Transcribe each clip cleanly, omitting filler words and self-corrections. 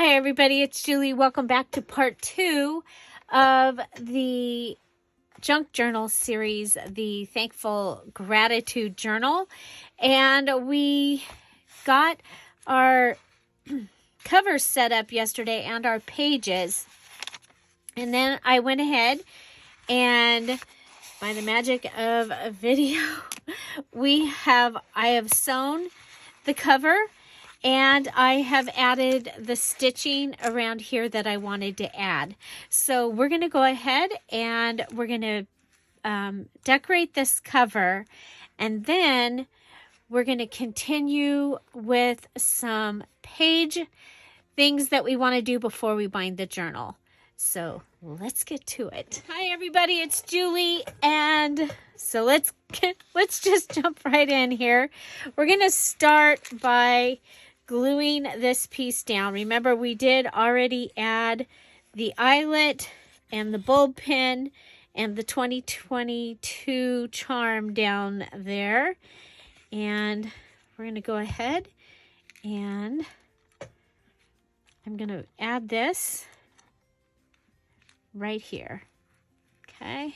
Hi everybody, it's Julie. Welcome back to part 2 of the Junk Journal series, the Thankful Gratitude Journal. And we got our covers set up yesterday and our pages. And then I went ahead and by the magic of a video, I have sewn the cover. And I have added the stitching around here that I wanted to add. So we're going to go ahead and we're going to decorate this cover. And then we're going to continue with some page things that we want to do before we bind the journal. So let's get to it. Hi everybody, it's Julie. And so let's just jump right in here. We're going to start by gluing this piece down. Remember, we did already add the eyelet and the bulb pin and the 2022 charm down there. And we're going to go ahead and I'm going to add this right here. Okay.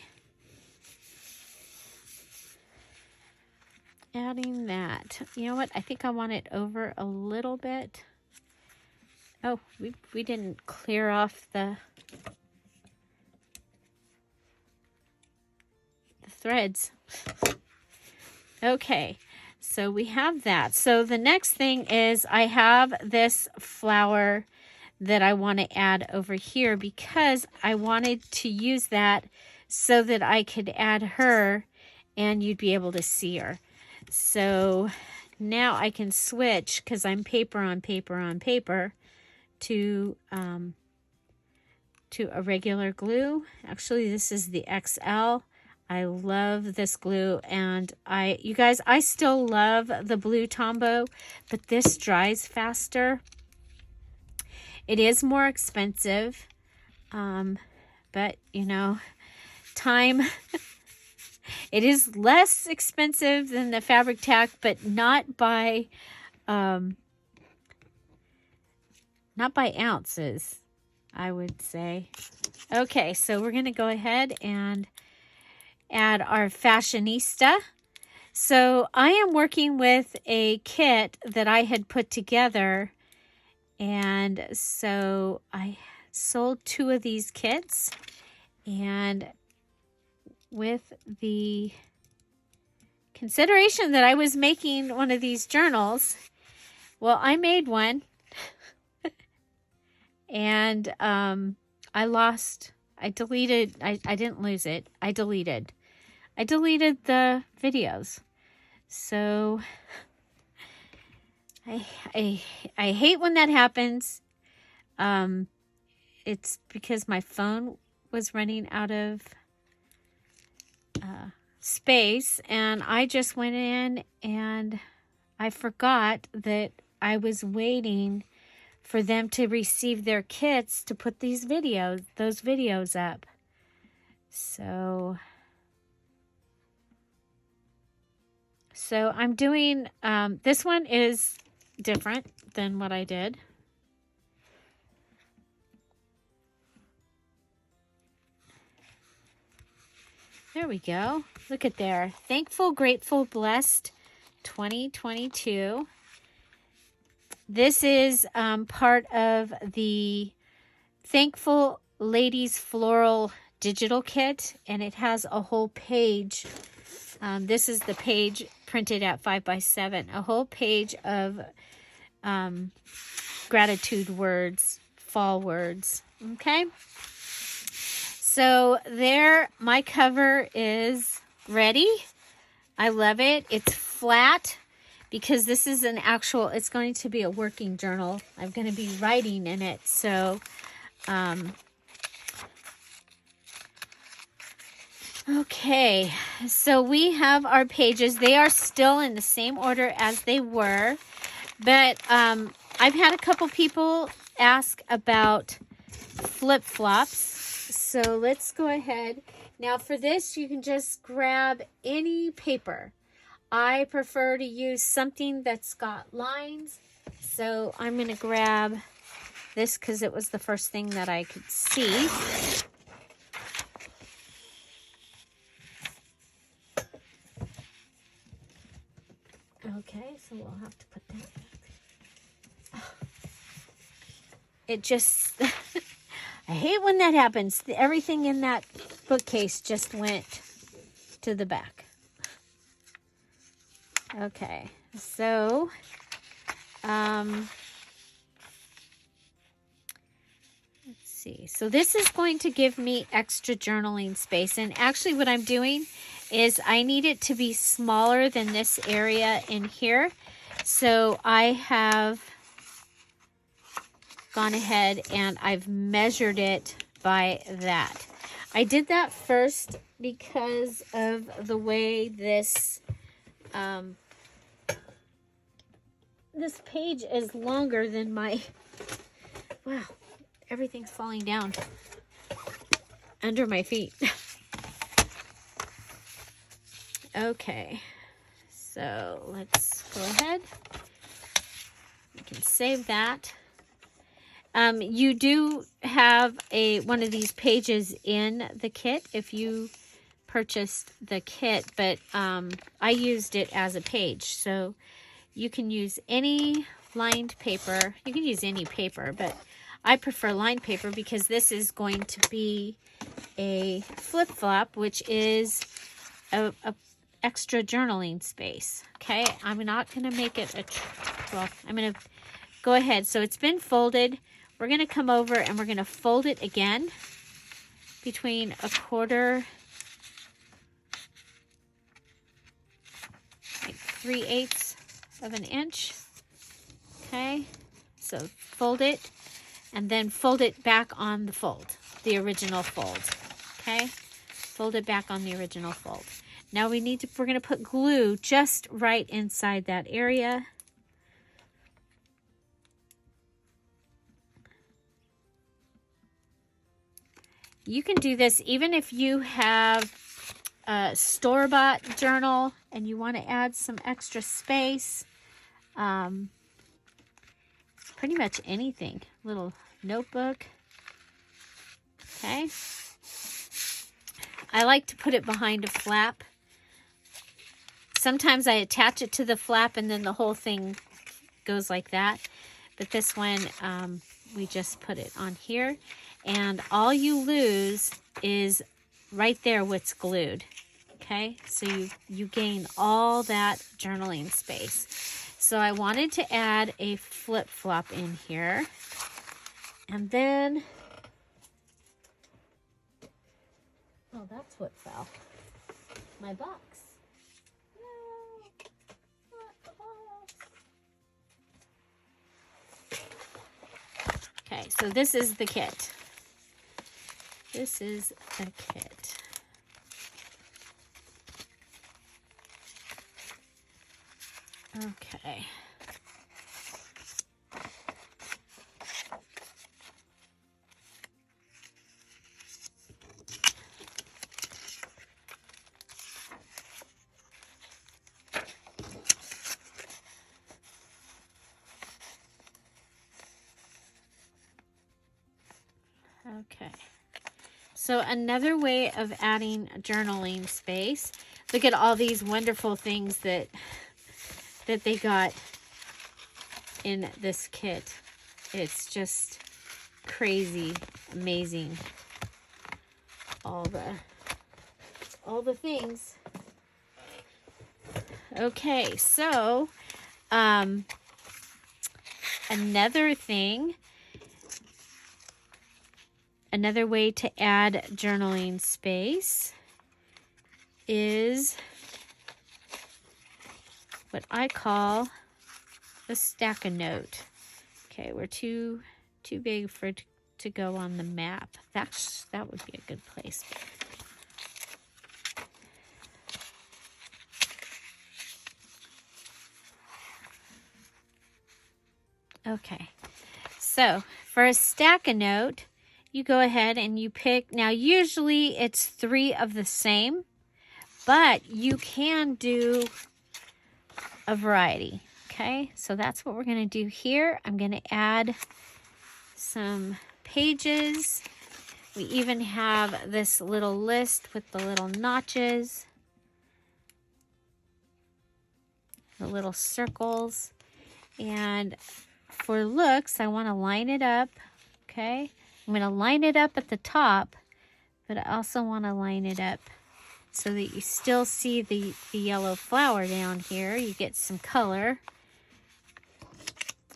Adding that. You know what? I think I want it over a little bit. Oh, we didn't clear off the threads. Okay, so we have that. So the next thing is I have this flower that I want to add over here because I wanted to use that so that I could add her and you'd be able to see her. So now I can switch because I'm paper on paper on paper to a regular glue. Actually, this is the XL. I love this glue, and you guys, I still love the blue Tombow, but this dries faster. It is more expensive, but you know, time. It is less expensive than the fabric tack, but not by ounces, I would say. Okay, so we're going to go ahead and add our fashionista. So I am working with a kit that I had put together, and so I sold 2 of these kits, and with the consideration that I was making one of these journals, well, I made one and I deleted the videos. So I hate when that happens. It's because my phone was running out of space, and I just went in and I forgot that I was waiting for them to receive their kits to put those videos up. So I'm doing, this one is different than what I did. There we go. Look at there. Thankful, Grateful, Blessed 2022. This is part of the Thankful Ladies Floral Digital Kit, and it has a whole page. This is the page printed at 5x7. A whole page of gratitude words, fall words. Okay? So there, my cover is ready. I love it. It's flat because this is it's going to be a working journal. I'm going to be writing in it. So, okay. So we have our pages. They are still in the same order as they were. But I've had a couple people ask about flip-flops. So let's go ahead. Now for this, you can just grab any paper. I prefer to use something that's got lines. So I'm going to grab this because it was the first thing that I could see. Okay, so we'll have to put that back. It just, I hate when that happens. Everything in that bookcase just went to the back. Okay, so, let's see. So this is going to give me extra journaling space. And actually what I'm doing is I need it to be smaller than this area in here. So I have gone ahead and I've measured it by that. I did that first because of the way this this page is longer than my, wow, everything's falling down under my feet. Okay, so let's go ahead. We can save that. You do have one of these pages in the kit if you purchased the kit, but I used it as a page. So you can use any lined paper. You can use any paper, but I prefer lined paper because this is going to be a flip-flop, which is a extra journaling space. Okay, I'm not going to make it well, I'm going to go ahead. So it's been folded. We're going to come over and we're going to fold it again between 1/4, like 3/8 of an inch. Okay, so fold it and then fold it back on the fold, the original fold. Okay, fold it back on the original fold. Now we're going to put glue just right inside that area. You can do this even if you have a store-bought journal and you want to add some extra space. Pretty much anything. Little notebook. Okay. I like to put it behind a flap. Sometimes I attach it to the flap and then the whole thing goes like that. But this one, we just put it on here. And all you lose is right there what's glued. Okay, so you gain all that journaling space. So I wanted to add a flip-flop in here. And then, oh, that's what fell. My box. No, not the box. Okay, so this is the kit. This is the kit. Okay. Okay. So another way of adding journaling space, look at all these wonderful things that they got in this kit. It's just crazy, amazing. All the things. Okay, so another thing, another way to add journaling space is what I call a stack-a-note. Okay, we're too big for it to go on the map. That would be a good place. Okay, so for a stack-a-note, you go ahead and you pick. Now, usually it's 3 of the same, but you can do a variety. Okay, so that's what we're going to do here. I'm going to add some pages. We even have this little list with the little notches, the little circles. And for looks, I want to line it up, okay? I'm going to line it up at the top, but I also want to line it up so that you still see the yellow flower down here. You get some color.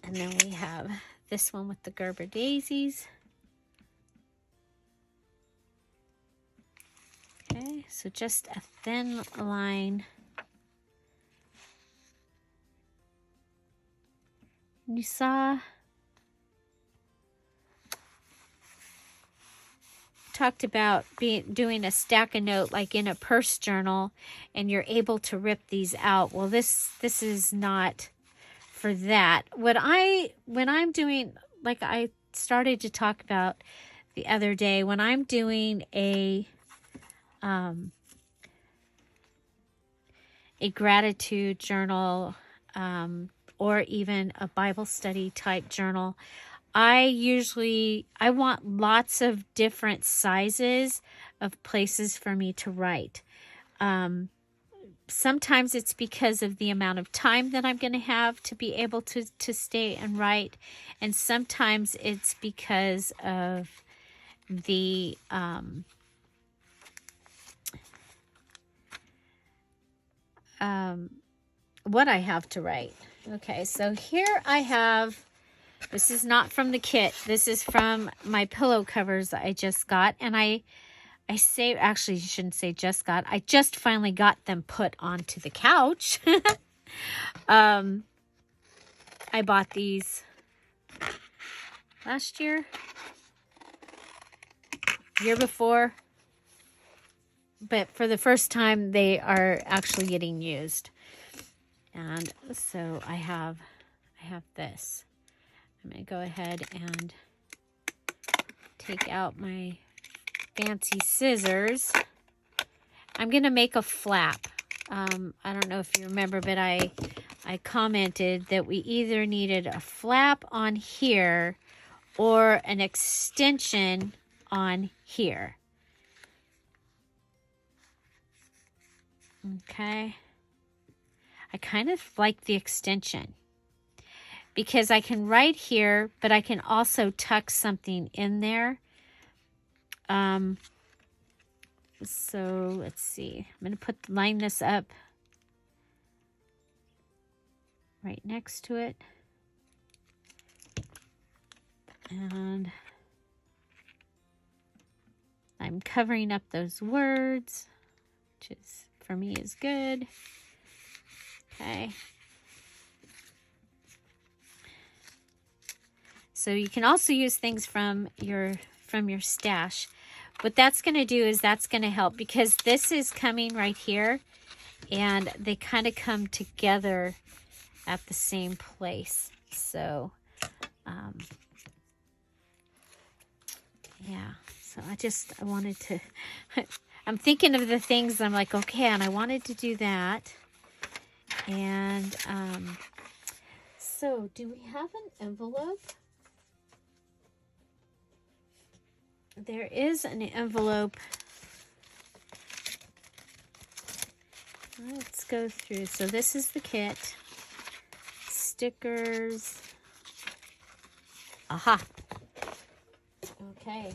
And then we have this one with the Gerber daisies. Okay, so just a thin line. You saw, talked about doing a stack a note like in a purse journal, and you're able to rip these out. Well, this is not for that. When I'm doing, like I started to talk about the other day, when I'm doing a gratitude journal, or even a Bible study type journal, I want lots of different sizes of places for me to write. Sometimes it's because of the amount of time that I'm going to have to be able to stay and write. And sometimes it's because of the what I have to write. Okay, so here I have, this is not from the kit. This is from my pillow covers I just got. And I say, actually, you shouldn't say just got. I just finally got them put onto the couch. I bought these last year, year before. But for the first time, they are actually getting used. And so I have this. I'm going to go ahead and take out my fancy scissors. I'm going to make a flap. I don't know if you remember, but I commented that we either needed a flap on here or an extension on here. Okay. I kind of like the extension because I can write here, but I can also tuck something in there. So let's see. I'm going to line this up right next to it. And I'm covering up those words, which is, for me, is good. Okay. So you can also use things from your stash. What that's going to do is that's going to help because this is coming right here and they kind of come together at the same place. So, yeah. So I wanted to, I'm thinking of the things I'm like, okay, and I wanted to do that. And, so do we have an envelope? There is an envelope. Let's go through. So this is the kit. Stickers. Aha. Okay.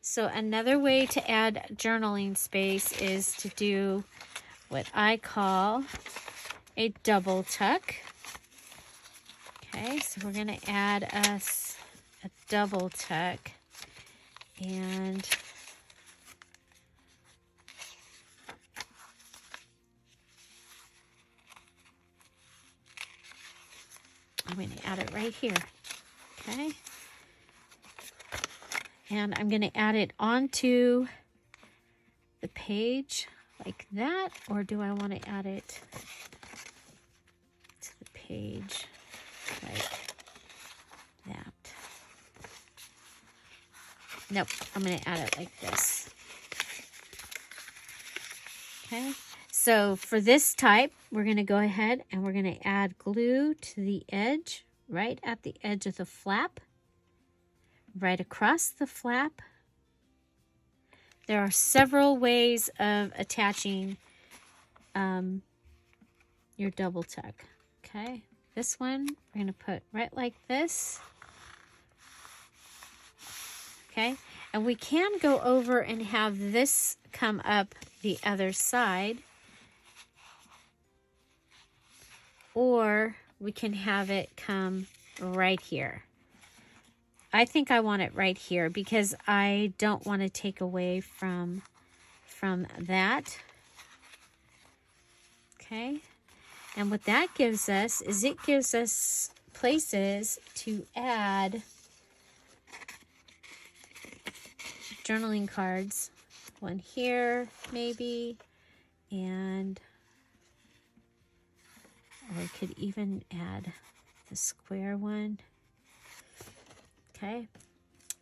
So another way to add journaling space is to do what I call a double tuck. Okay, so we're going to add us a double tuck. And I'm going to add it right here. Okay. And I'm going to add it onto the page like that. Or do I want to add it to the page like that? Nope, I'm going to add it like this. Okay, so for this type, we're going to go ahead and we're going to add glue to the edge, right at the edge of the flap, right across the flap. There are several ways of attaching your double tuck. Okay, this one we're going to put right like this. Okay, and we can go over and have this come up the other side, or we can have it come right here. I think I want it right here because I don't want to take away from that. Okay, and what that gives us is it gives us places to add journaling cards. One here, maybe, and or we could even add the square one. Okay,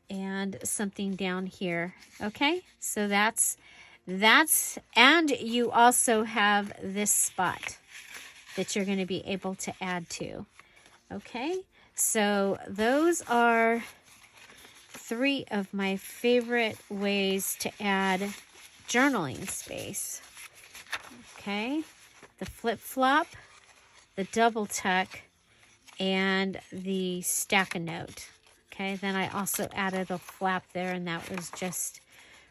and something down here. Okay, so that's, and you also have this spot that you're going to be able to add to. Okay, so those are 3 of my favorite ways to add journaling space. Okay, the flip-flop, the double tuck, and the stack a note. Okay, then I also added a flap there, and that was just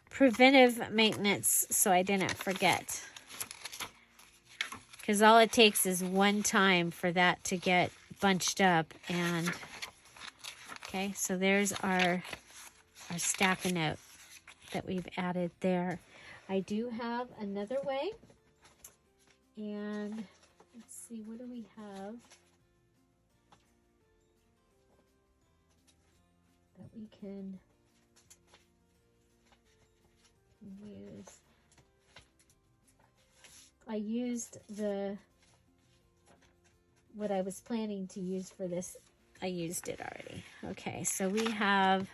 preventive maintenance so I didn't forget. Because all it takes is one time for that to get bunched up. And okay, so there's our stack a note that we've added there. I do have another way, and let's see, what do we have that we can use? I used what I was planning to use for this. I used it already. Okay, so we have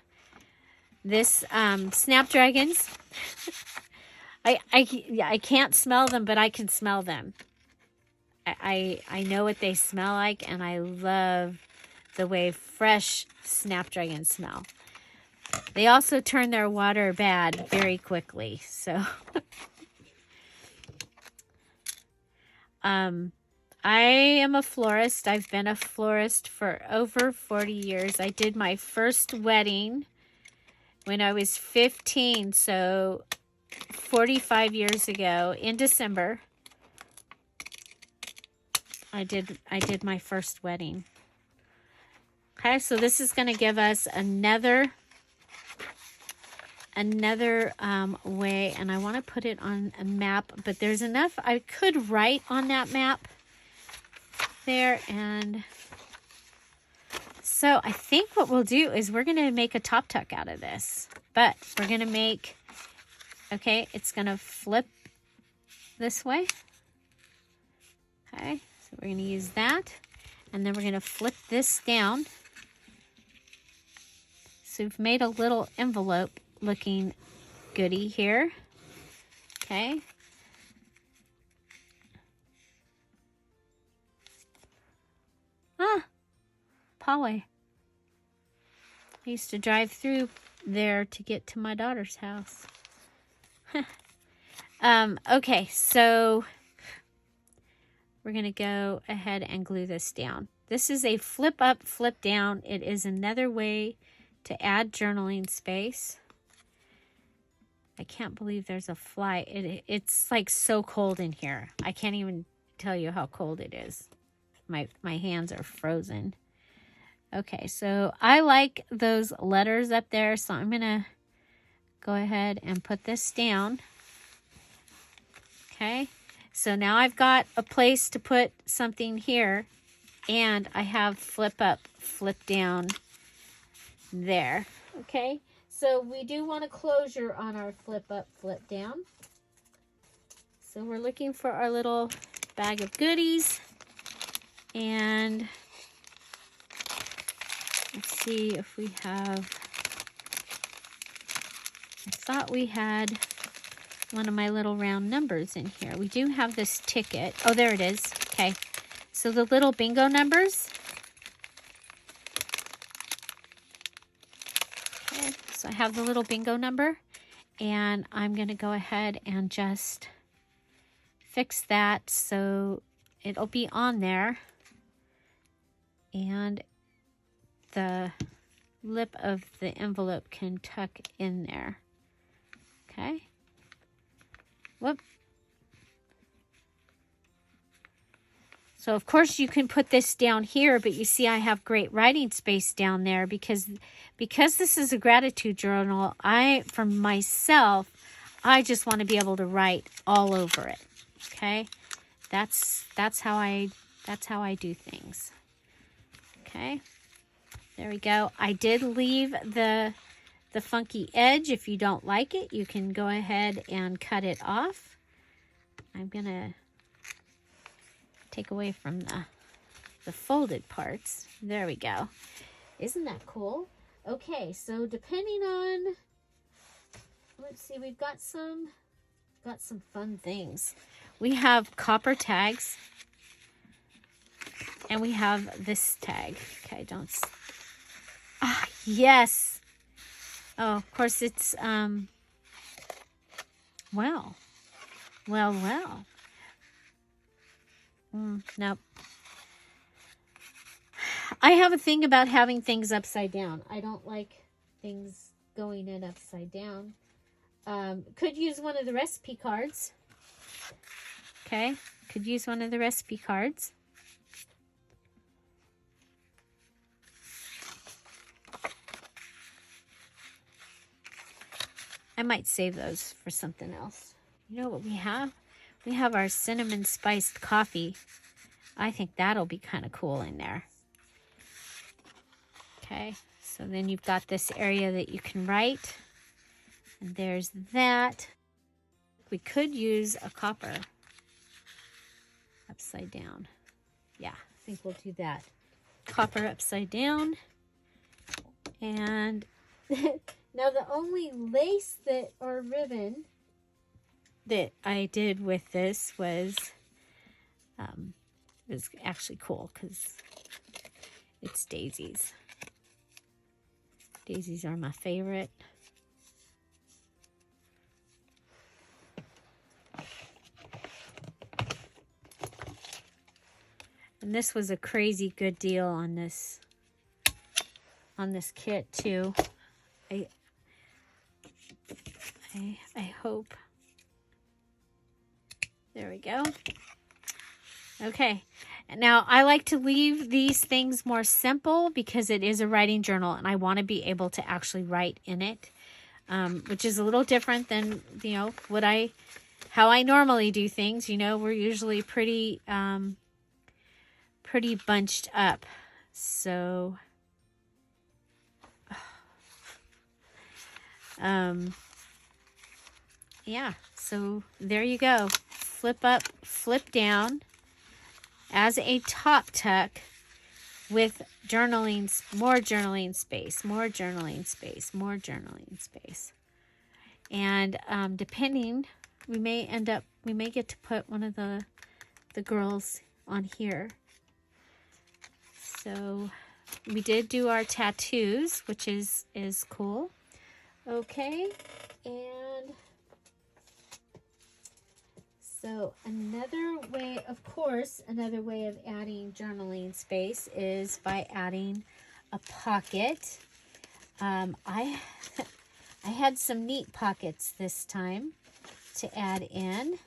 this snapdragons. I can't smell them, but I can smell them. I know what they smell like, and I love the way fresh snapdragons smell. They also turn their water bad very quickly, so I am a florist. I've been a florist for over 40 years. I did my first wedding when I was 15, so 45 years ago in December. I did my first wedding. Okay, so this is going to give us another way, and I want to put it on a map, but there's enough I could write on that map there. And so I think what we'll do is we're going to make a top tuck out of this, but we're going to make, okay, it's going to flip this way. Okay, so we're going to use that, and then we're going to flip this down. So we've made a little envelope looking goodie here. Okay. Polly. I used to drive through there to get to my daughter's house. Okay, so we're going to go ahead and glue this down. This is a flip up, flip down. It is another way to add journaling space. I can't believe there's a fly. It's like so cold in here. I can't even tell you how cold it is. My hands are frozen. Okay, so I like those letters up there, so I'm going to go ahead and put this down. Okay, so now I've got a place to put something here, and I have flip up, flip down there. Okay, so we do want a closure on our flip up, flip down. So we're looking for our little bag of goodies, and let's see if we have, I thought we had one of my little round numbers in here. We do have this ticket. Oh, there it is. Okay, so the little bingo numbers. So I have the little bingo number, and I'm going to go ahead and just fix that so it'll be on there, and the lip of the envelope can tuck in there. Okay. Whoop. So of course you can put this down here, but you see I have great writing space down there because this is a gratitude journal. For myself, I just want to be able to write all over it. Okay? That's how I do things. Okay? There we go. I did leave the funky edge. If you don't like it, you can go ahead and cut it off. I'm going to take away from the folded parts. There we go. Isn't that cool? Okay, so depending on, let's see, we've got some fun things. We have copper tags, and we have this tag. Okay, yes. Oh, of course it's well. Nope. I have a thing about having things upside down. I don't like things going in upside down. Could use one of the recipe cards. Okay, could use one of the recipe cards. I might save those for something else. You know what we have? We have our cinnamon spiced coffee. I think that'll be kind of cool in there. Okay, so then you've got this area that you can write. And there's that. We could use a copper upside down. Yeah, I think we'll do that. Copper upside down. And now the only lace or ribbon that I did with this was actually cool because it's daisies. Daisies are my favorite. And this was a crazy good deal on this kit too. I hope. There we go. Okay. Now, I like to leave these things more simple because it is a writing journal and I want to be able to actually write in it, which is a little different than, how I normally do things. We're usually pretty bunched up. So, yeah, so there you go. Flip up, flip down as a top tuck with more journaling space. And depending, we may get to put one of the girls on here. So we did do our tattoos, which is cool. Okay, and so another way of adding journaling space is by adding a pocket. I had some neat pockets this time to add in.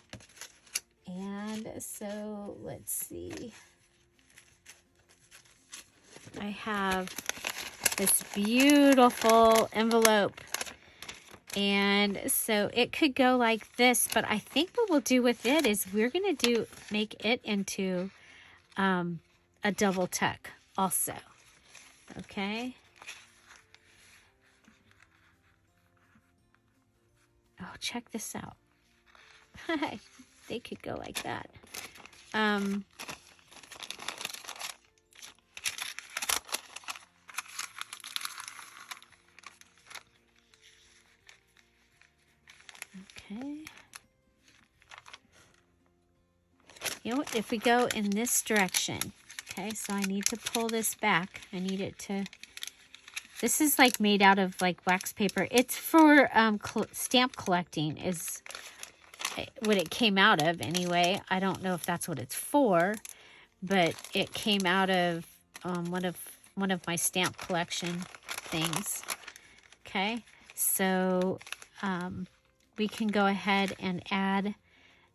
And so let's see. I have this beautiful envelope. And so it could go like this, but I think what we'll do with it is we're going to make it into a double tuck also. Okay. Oh, check this out. They could go like that. Okay. You know what? If we go in this direction, okay, so I need to pull this back. I need it to This is like made out of like wax paper. It's for stamp collecting is what it came out of anyway. I don't know if that's what it's for, but it came out of one of my stamp collection things. Okay, so we can go ahead and add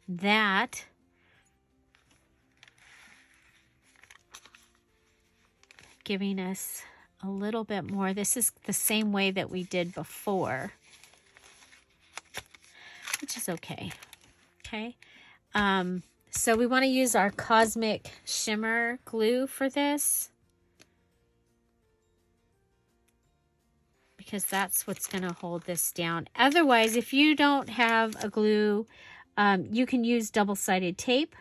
that. Giving us a little bit more. This is the same way that we did before, which is okay. Okay. So we want to use our Cosmic Shimmer glue for this, because that's what's going to hold this down. Otherwise, if you don't have a glue, you can use double-sided tape.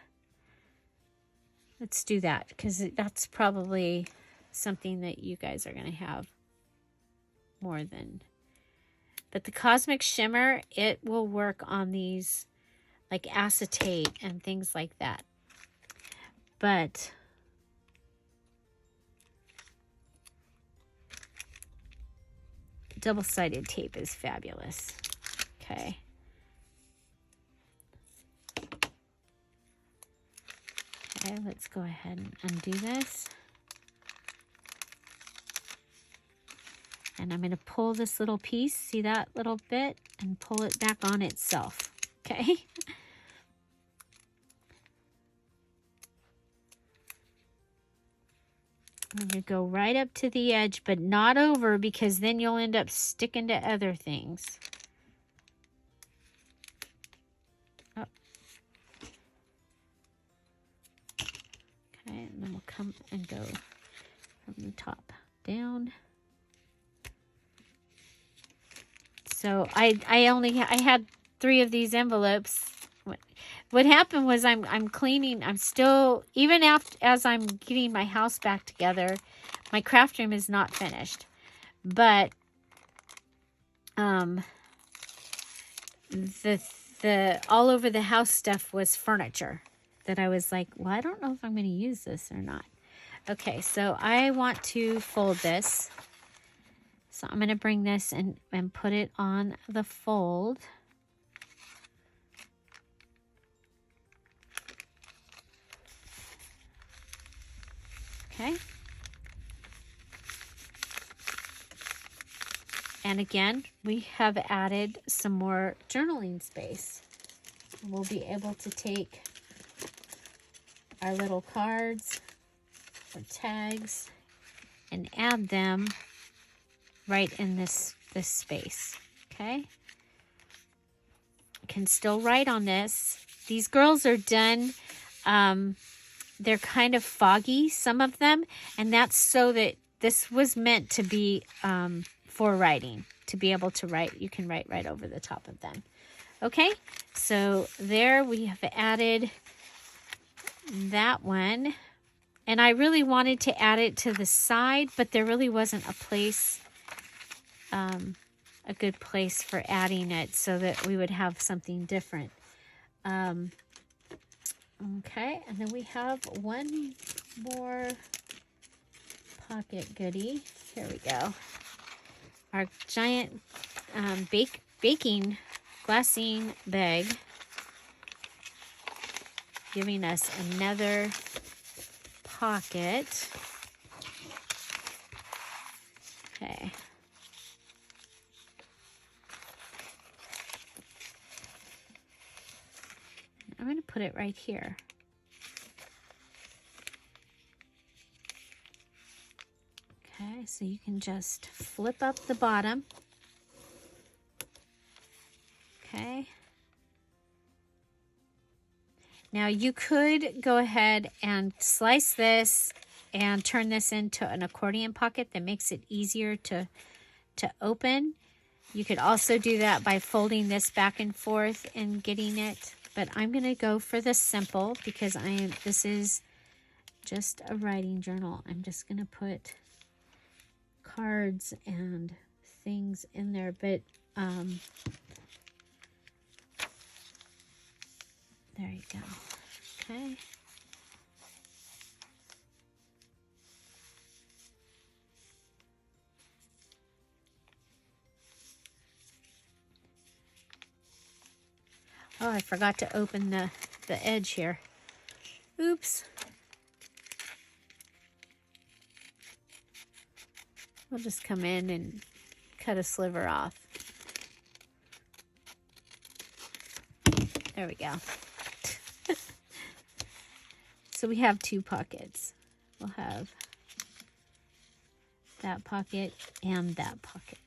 Let's do that, because that's probably something that you guys are going to have more than. But the Cosmic Shimmer, it will work on these like acetate and things like that. But double-sided tape is fabulous. Okay. Okay, let's go ahead and undo this. And I'm going to pull this little piece, see that little bit, and pull it back on itself. Okay. I'm going to go right up to the edge, but not over, because then you'll end up sticking to other things. Oh. Okay, and then we'll come and go from the top down. So I had 3 of these envelopes. What happened was I'm cleaning. I'm still, even as I'm getting my house back together, my craft room is not finished. But the all over the house stuff was furniture that I was like, well, I don't know if I'm going to use this or not. Okay, so I want to fold this. So I'm going to bring this and put it on the fold. Okay. And again, we have added some more journaling space. We'll be able to take our little cards or tags and add them right in this space. Okay. Can still write on this. These girls are done. They're kind of foggy, some of them, and that's so that this was meant to be for writing, to be able to write. You can write right over the top of them. Okay, so there we have added that one, and I really wanted to add it to the side, but there really wasn't a place, a good place for adding it, so that we would have something different. Okay, and then we have one more pocket goodie. Here we go. Our giant baking glassine bag, giving us another pocket. Okay. I'm going to put it right here. Okay, so you can just flip up the bottom. Okay. Now you could go ahead and slice this and turn this into an accordion pocket that makes it easier to open. You could also do that by folding this back and forth and getting it. But I'm going to go for the simple, because this is just a writing journal. I'm just going to put cards and things in there, but there you go. Okay. Oh, I forgot to open the edge here. Oops. I'll just come in and cut a sliver off. There we go. So we have 2 pockets. We'll have that pocket and that pocket.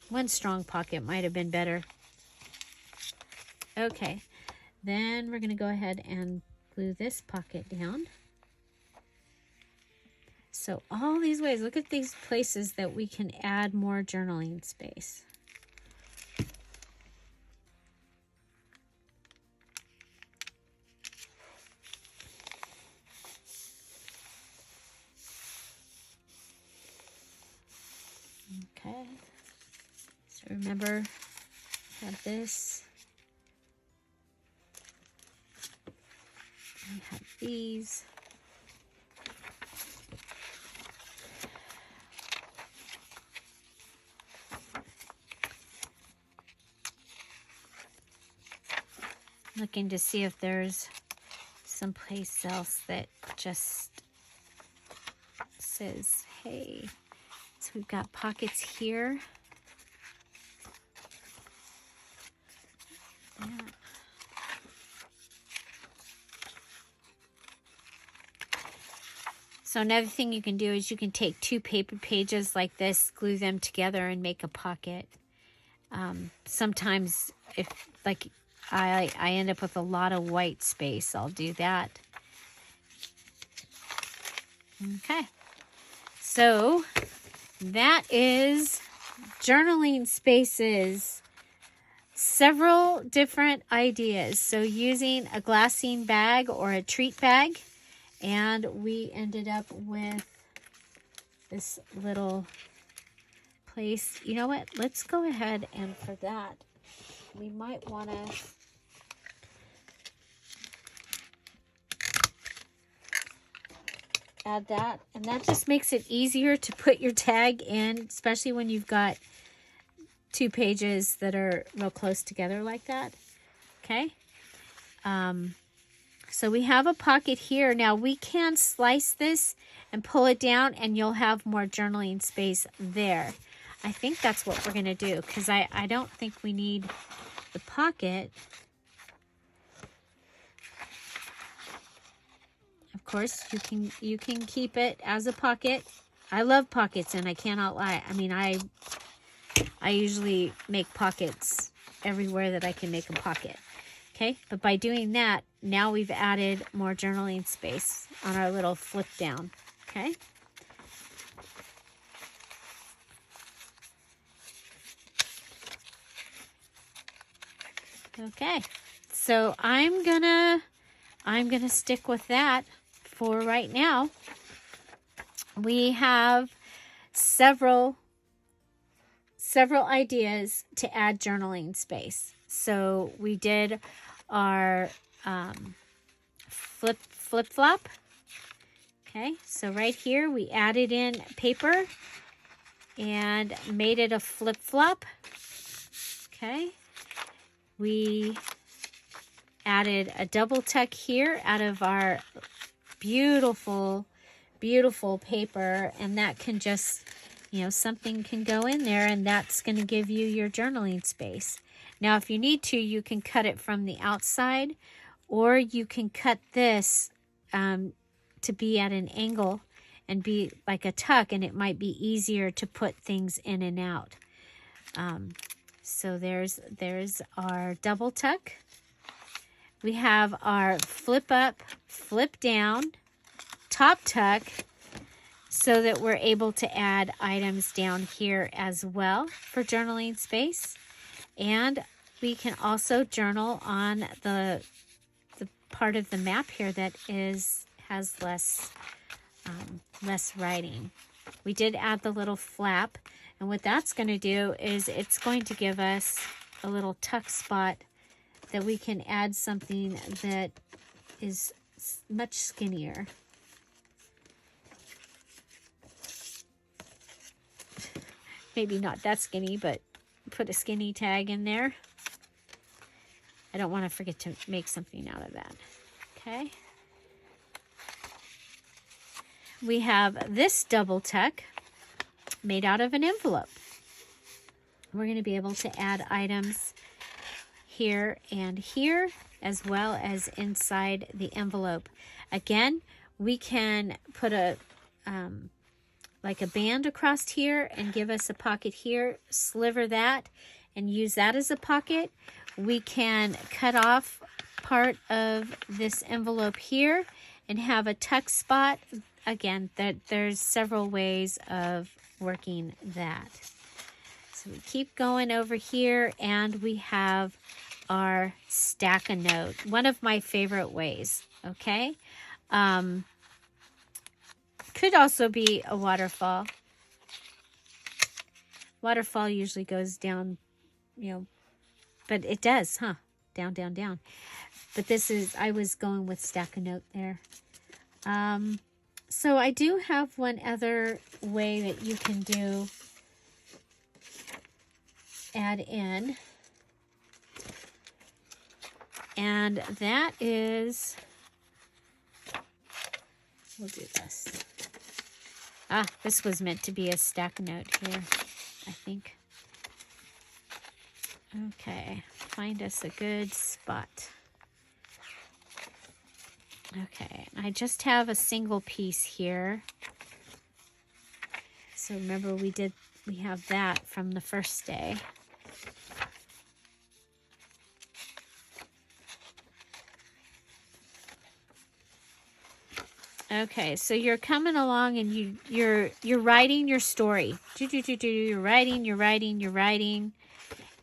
One strong pocket might have been better. Okay, then we're going to go ahead and glue this pocket down. So all these ways, look at these places that we can add more journaling space. Okay, so remember, have this. We have these. Looking to see if there's someplace else that just says, hey. So we've got pockets here. Yeah. So another thing you can do is you can take 2 paper pages like this, glue them together and make a pocket. Sometimes if like I end up with a lot of white space, I'll do that. Okay. So that is journaling spaces. Several different ideas. So using a glassine bag or a treat bag. And we ended up with this little place. You know what? Let's go ahead and for that, we might want to add that. And that just makes it easier to put your tag in, especially when you've got 2 pages that are real close together like that. Okay. So we have a pocket here. Now we can slice this and pull it down and you'll have more journaling space there. I think that's what we're going to do because I don't think we need the pocket. Of course, you can keep it as a pocket. I love pockets and I cannot lie. I mean, I usually make pockets everywhere that I can make a pocket. Okay, but by doing that, now we've added more journaling space on our little flip down. Okay. Okay, so I'm gonna stick with that for right now. We have several ideas to add journaling space. So we did our flip-flop. Okay, so right here we added in paper and made it a flip-flop. Okay, we added a double tuck here out of our beautiful, beautiful paper, and that can just, you know, something can go in there and that's going to give you your journaling space. Now, if you need to, you can cut it from the outside, or you can cut this to be at an angle and be like a tuck, and it might be easier to put things in and out. So there's our double tuck. We have our flip up, flip down, top tuck, so that we're able to add items down here as well for journaling space. And we can also journal on the part of the map here that has less writing. We did add the little flap, and what that's going to do is it's going to give us a little tuck spot that we can add something that is much skinnier. Maybe not that skinny, but put a skinny tag in there. I don't want to forget to make something out of that. Okay. We have this double tuck made out of an envelope. We're going to be able to add items here and here, as well as inside the envelope. Again, we can put a like a band across here and give us a pocket here, sliver that, and use that as a pocket. We can cut off part of this envelope here and have a tuck spot. Again, there's several ways of working that. So we keep going over here, and we have our stack a note. One of my favorite ways, okay? Could also be a waterfall. Waterfall usually goes down, you know, but it does, huh? Down, down, down. But this is, I was going with stack a note there. So I do have one other way that you can do add in. And that is, we'll do this. Ah, this was meant to be a stack note here, I think. Okay, find us a good spot. Okay, I just have a single piece here. So remember we have that from the first day. Okay, so you're coming along and you're writing your story. You're writing,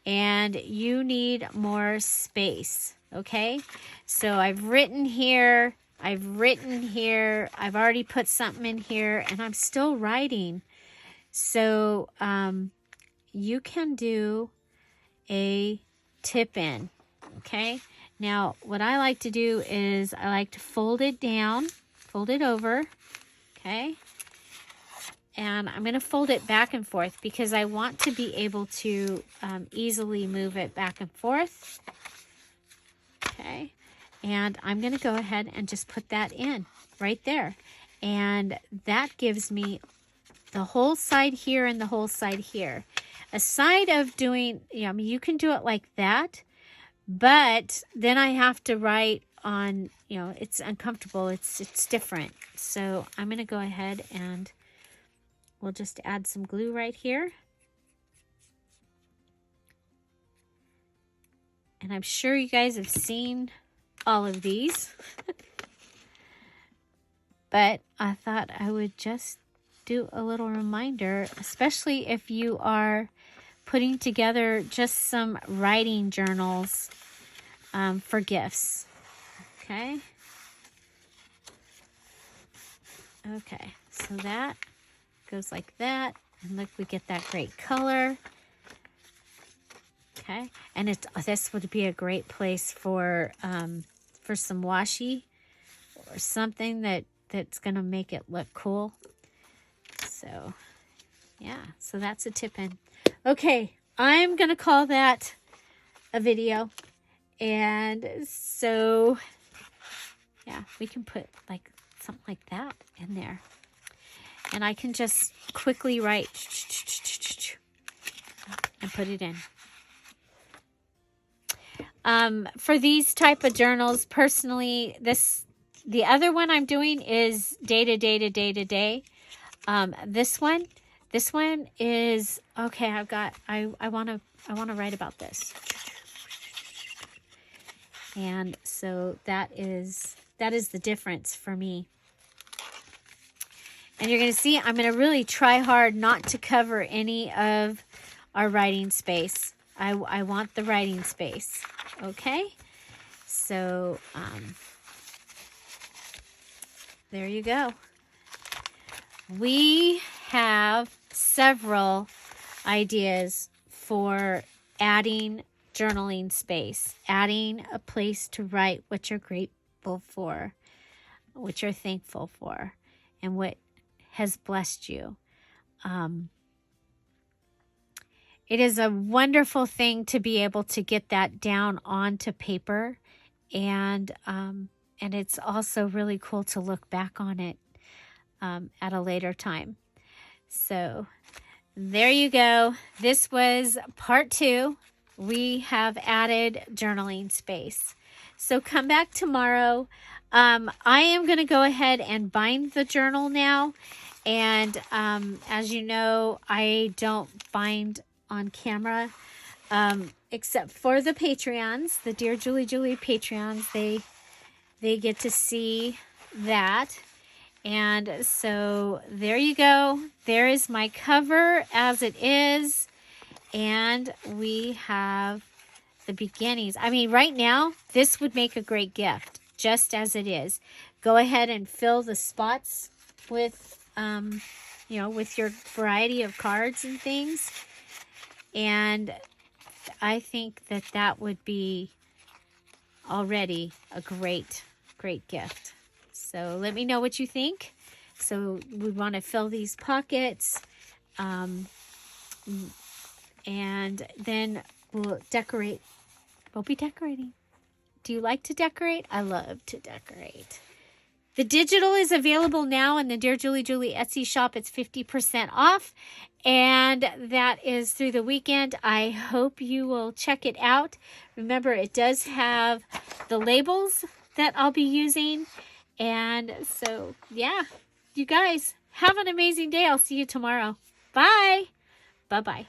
and you need more space. Okay, so I've written here, I've already put something in here, and I'm still writing. So you can do a tip in. Okay, now what I like to do is I like to fold it down. Fold it over, okay? And I'm going to fold it back and forth because I want to be able to easily move it back and forth, okay? And I'm going to go ahead and just put that in right there. And that gives me the whole side here and the whole side here. Aside of doing, I mean, you can do it like that, but then I have to write on, it's uncomfortable. It's different. So I'm going to go ahead and we'll just add some glue right here. And I'm sure you guys have seen all of these. But I thought I would just do a little reminder, especially if you are putting together just some writing journals for gifts. Okay. Okay, so that goes like that. And look, we get that great color. Okay, and this would be a great place for some washi or something that's going to make it look cool. So, yeah, so that's a tip in. Okay, I'm going to call that a video. And so, yeah, we can put like something like that in there. And I can just quickly write and put it in. For these type of journals, personally, the other one I'm doing is day to day to day to day. This one is okay. I want to write about this, and so that is the difference for me. And you're going to see I'm going to really try hard not to cover any of our writing space. I want the writing space. Okay, so there you go. We have several ideas for adding journaling space, adding a place to write what you're grateful for, what you're thankful for, and what has blessed you. It is a wonderful thing to be able to get that down onto paper, and it's also really cool to look back on it at a later time. So there you go. This was part 2. We have added journaling space. So come back tomorrow. I am going to go ahead and bind the journal now. And as you know, I don't bind on camera except for the Patreons, the Dear Julie Patreons. They get to see that. And so there you go. There is my cover as it is. And we have the beginnings. I mean, right now, this would make a great gift, just as it is. Go ahead and fill the spots with, with your variety of cards and things. And I think that that would be already a great, great gift. So let me know what you think. So we want to fill these pockets. And then we'll decorate. We'll be decorating. Do you like to decorate? I love to decorate. The digital is available now in the Dear Julie Etsy shop. It's 50% off. And that is through the weekend. I hope you will check it out. Remember, it does have the labels that I'll be using. And so, yeah, you guys have an amazing day. I'll see you tomorrow. Bye. Bye-bye.